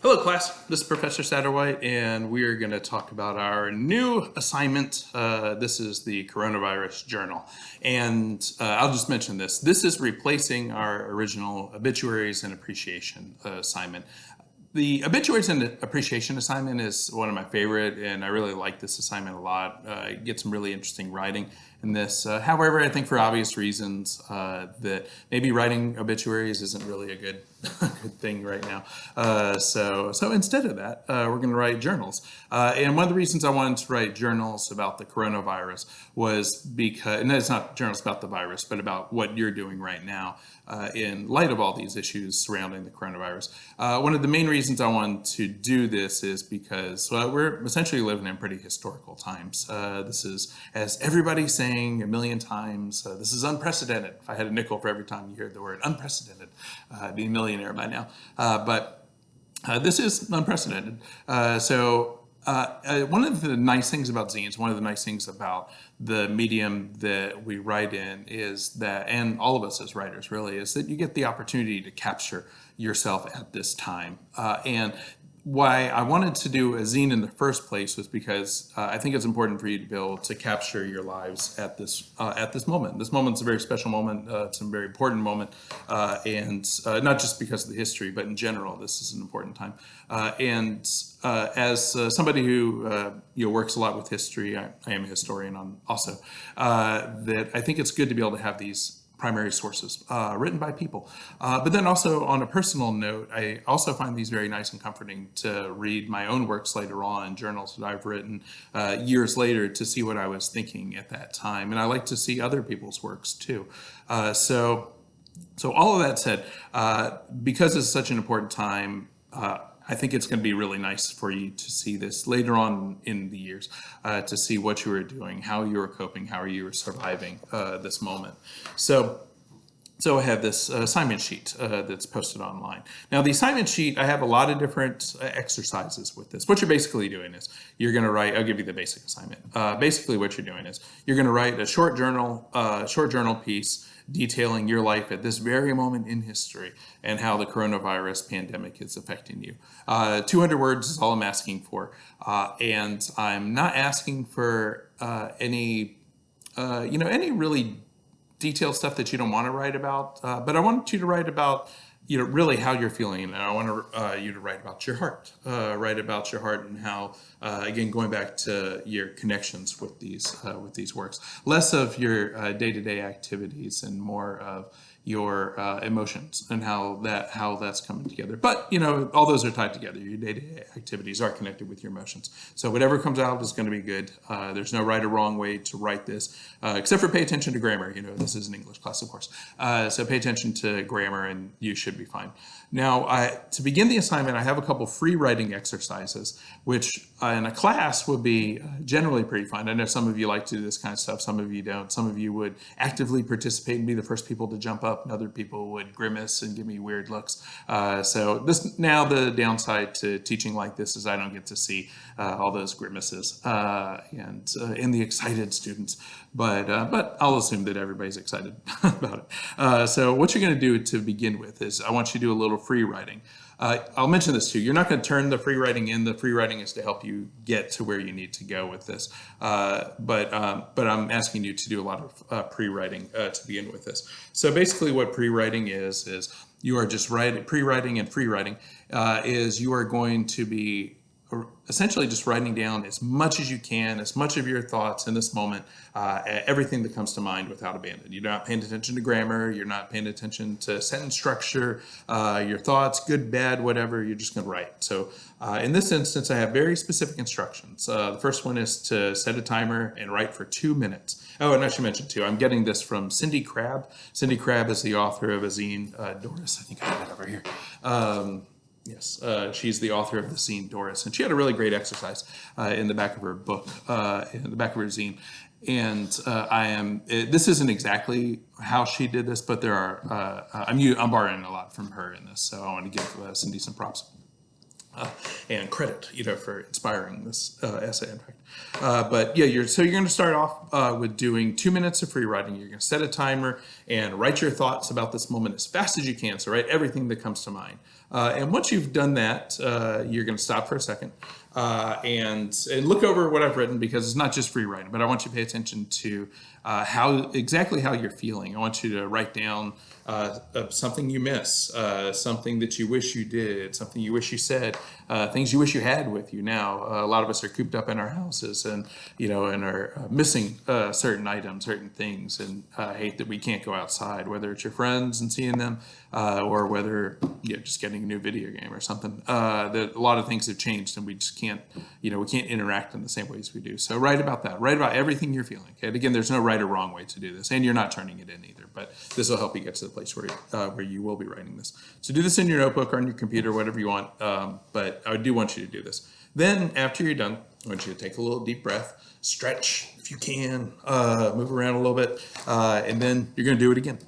Hello class, this is Professor Satterwhite and we are going to talk about our new assignment. This is the Coronavirus Journal, and I'll just mention this. This is replacing our original Obituaries and Appreciation assignment. The Obituaries and Appreciation assignment is one of my favorite, and I really like this assignment a lot. I get some really interesting writing in this. However, I think for obvious reasons that maybe writing obituaries isn't really a good good thing right now. So instead of that, we're going to write journals. And one of the reasons I wanted to write journals about the coronavirus was because, and it's not journals about the virus, but about what you're doing right now in light of all these issues surrounding the coronavirus. One of the main reasons I wanted to do this is because we're essentially living in pretty historical times. This is, as everybody's saying a million times, this is unprecedented. If I had a nickel for every time you hear the word unprecedented, I'd be a millionaire by now. But this is unprecedented. One of the nice things about zines, one of the nice things about the medium that we write in is that, and all of us as writers really, is that you get the opportunity to capture yourself at this time. And why I wanted to do a zine in the first place was because I think it's important for you to be able to capture your lives at this moment. This moment's a very special moment. It's a very important moment, and not just because of the history, but in general, this is an important time. As somebody who works a lot with history, I am a historian also, that I think it's good to be able to have these primary sources written by people. But then also on a personal note, I also find these very nice and comforting to read my own works later on, journals that I've written years later, to see what I was thinking at that time. And I like to see other people's works too. So all of that said, because it's such an important time, I think it's going to be really nice for you to see this later on in the years, to see what you were doing, how you were coping, how you were surviving this moment. So I have this assignment sheet that's posted online. Now the assignment sheet, I have a lot of different exercises with this. What you're basically doing is you're going to write, I'll give you the basic assignment. Basically what you're doing is you're going to write a short journal piece detailing your life at this very moment in history and how the coronavirus pandemic is affecting you. 200 words is all I'm asking for. And I'm not asking for any really detailed stuff that you don't want to write about, but I want you to write about really how you're feeling, and I want you to write about your heart, and how, again, going back to your connections with these works, less of your day-to-day activities and more of your emotions and how that's coming together. But all those are tied together. Your day-to-day activities are connected with your emotions. So whatever comes out is going to be good. There's no right or wrong way to write this, except for pay attention to grammar. This is an English class, of course. So pay attention to grammar and you should be fine. Now, to begin the assignment, I have a couple free writing exercises, which in a class would be generally pretty fun. I know some of you like to do this kind of stuff. Some of you don't. Some of you would actively participate and be the first people to jump up, and other people would grimace and give me weird looks. So the downside to teaching like this is I don't get to see all those grimaces and the excited students. But I'll assume that everybody's excited about it. So what you're going to do to begin with is I want you to do a little free writing. I'll mention this too. You're not going to turn the free writing in. The free writing is to help you get to where you need to go with this. But I'm asking you to do a lot of pre-writing to begin with this. So basically what pre-writing is you are just pre-writing and free writing is you are going to be essentially just writing down as much as you can, as much of your thoughts in this moment, everything that comes to mind without abandon. You're not paying attention to grammar. You're not paying attention to sentence structure, your thoughts, good, bad, whatever. You're just going to write. So in this instance, I have very specific instructions. The first one is to set a timer and write for 2 minutes. Oh, and I should mention too, I'm getting this from Cindy Crabb. Cindy Crabb is the author of a zine, Doris, I think I have it over here. Yes, she's the author of the zine Doris, and she had a really great exercise in the back of her book, in the back of her zine. And this isn't exactly how she did this, but there are, I'm borrowing a lot from her in this, so I want to give Cindy some props. And credit, for inspiring this essay, in fact. But yeah, you're going to start off with doing 2 minutes of free writing. You're going to set a timer and write your thoughts about this moment as fast as you can. So write everything that comes to mind. And once you've done that, you're going to stop for a second and look over what I've written, because it's not just free writing, but I want you to pay attention to exactly how you're feeling. I want you to write down something you miss, something that you wish you did, something you wish you said, things you wish you had with you now. A lot of us are cooped up in our houses and, and are missing certain items, certain things, and hate that we can't go outside, whether it's your friends and seeing them or whether just getting a new video game or something. That a lot of things have changed and we just can't, we can't interact in the same ways we do. So write about that. Write about everything you're feeling. Okay? And again, there's no right or wrong way to do this, and you're not turning it in either, but this will help you get to the place where you will be writing this. So do this in your notebook or on your computer, whatever you want, but I do want you to do this. Then after you're done, I want you to take a little deep breath, stretch if you can, move around a little bit, and then you're going to do it again.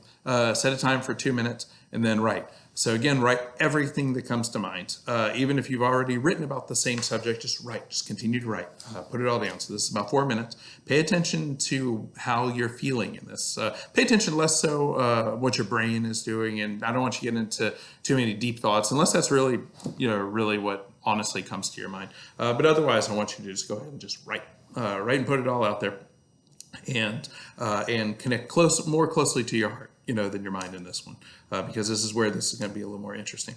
Set a time for 2 minutes and then write. So again, write everything that comes to mind. Even if you've already written about the same subject, just write, just continue to write, put it all down. So this is about 4 minutes. Pay attention to how you're feeling in this. Pay attention less so what your brain is doing, and I don't want you to get into too many deep thoughts, unless that's really, really what honestly comes to your mind. But otherwise, I want you to just go ahead and just write and put it all out there, and connect more closely to your heart, than your mind in this one, because this is where this is going to be a little more interesting.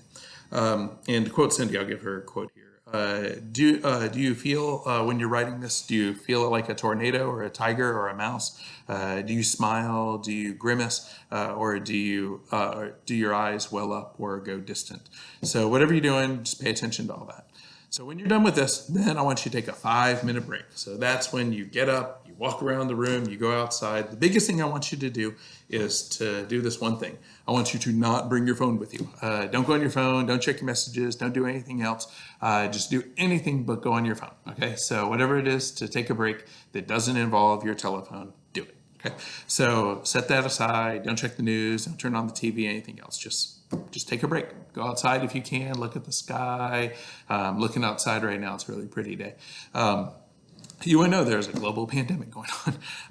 And to quote Cindy, I'll give her a quote here. Do you feel when you're writing this, do you feel like a tornado or a tiger or a mouse? Do you smile? Do you grimace? Or do your eyes well up or go distant? So whatever you're doing, just pay attention to all that. So when you're done with this, then I want you to take a 5-minute break. So that's when you get up, you walk around the room, you go outside. The biggest thing I want you to do is to do this one thing. I want you to not bring your phone with you. Don't go on your phone, don't check your messages, don't do anything else. Just do anything but go on your phone, okay? So whatever it is to take a break that doesn't involve your telephone, do it, okay? So set that aside, don't check the news, don't turn on the TV, anything else. Just take a break. Go outside if you can. Look at the sky. Looking outside right now, it's a really pretty day. You would know there's a global pandemic going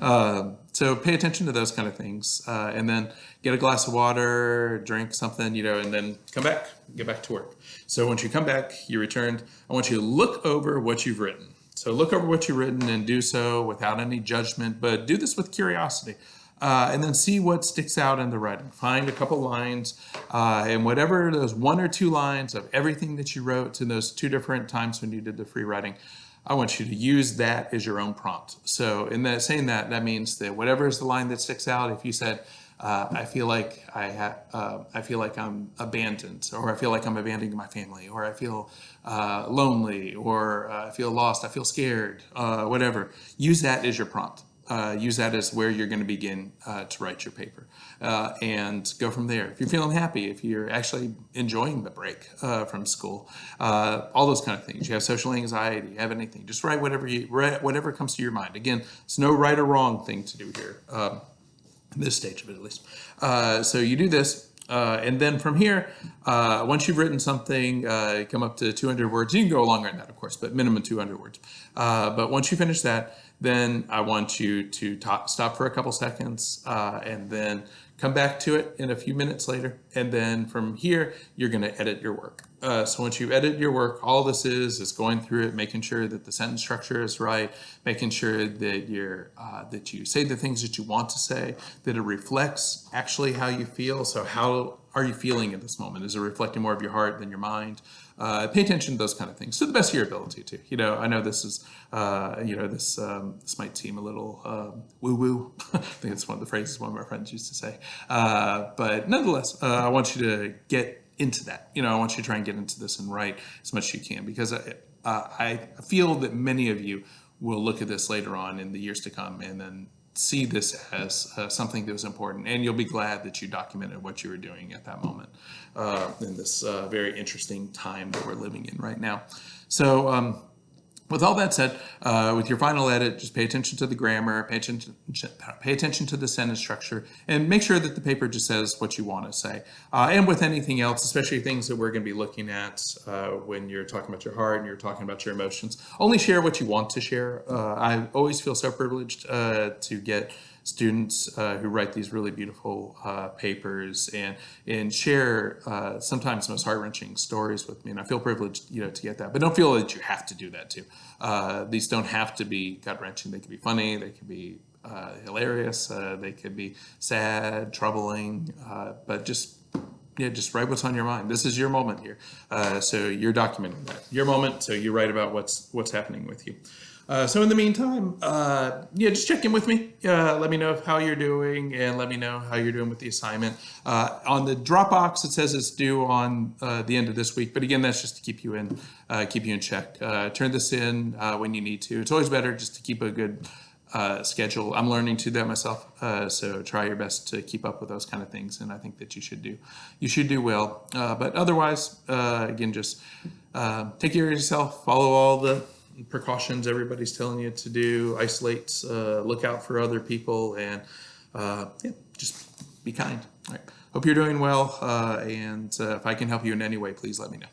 on. So pay attention to those kind of things. And then get a glass of water, drink something, and then come back, get back to work. So once you come back, you returned, I want you to look over what you've written. So look over what you've written and do so without any judgment, but do this with curiosity. And then see what sticks out in the writing. Find a couple lines, and whatever those 1 or 2 lines of everything that you wrote in those 2 different times when you did the free writing, I want you to use that as your own prompt. So in that, saying that means that whatever is the line that sticks out, if you said, I feel like I'm abandoned, or I feel like I'm abandoning my family, or I feel lonely, or I feel lost, I feel scared, whatever, use that as your prompt. Use that as where you're going to begin to write your paper, and go from there. If you're feeling happy, if you're actually enjoying the break from school, all those kind of things. You have social anxiety, you have anything, just write whatever comes to your mind. Again, it's no right or wrong thing to do here, this stage of it at least. So you do this. And then from here, once you've written something, come up to 200 words. You can go longer than that, of course, but minimum 200 words. But once you finish that, then I want you to stop for a couple seconds and then come back to it in a few minutes later. And then from here, you're going to edit your work. So once you edit your work, all this is going through it, making sure that the sentence structure is right, making sure that that you say the things that you want to say, that it reflects actually how you feel. So how are you feeling at this moment? Is it reflecting more of your heart than your mind? Pay attention to those kind of things to the best of your ability too. I know this is, this might seem a little woo-woo. I think it's one of the phrases one of my friends used to say. But nonetheless, I want you to get into that. I want you to try and get into this and write as much as you can, because I feel that many of you will look at this later on in the years to come and then see this as something that was important, and you'll be glad that you documented what you were doing at that moment in this very interesting time that we're living in right now. So with all that said, with your final edit, just pay attention to the grammar, pay attention to the sentence structure, and make sure that the paper just says what you want to say. And with anything else, especially things that we're going to be looking at when you're talking about your heart and you're talking about your emotions, only share what you want to share. I always feel so privileged to get students who write these really beautiful papers and share sometimes the most heart-wrenching stories with me, and I feel privileged, to get that. But don't feel that you have to do that too. These don't have to be gut-wrenching. They can be funny. They can be hilarious. They could be sad, troubling, but just write what's on your mind. This is your moment here. So you're documenting that. Your moment, so you write about what's happening with you. So in the meantime, just check in with me. Let me know how you're doing, and let me know how you're doing with the assignment. On the Dropbox, it says it's due on the end of this week, but again, that's just to keep you in check. Turn this in when you need to. It's always better just to keep a good schedule. I'm learning to that myself, so try your best to keep up with those kind of things, and I think that you should do well. But otherwise, again, just take care of yourself. Follow all the precautions everybody's telling you to do. Isolate. Look out for other people, and just be kind. All right. Hope you're doing well, and if I can help you in any way, please let me know.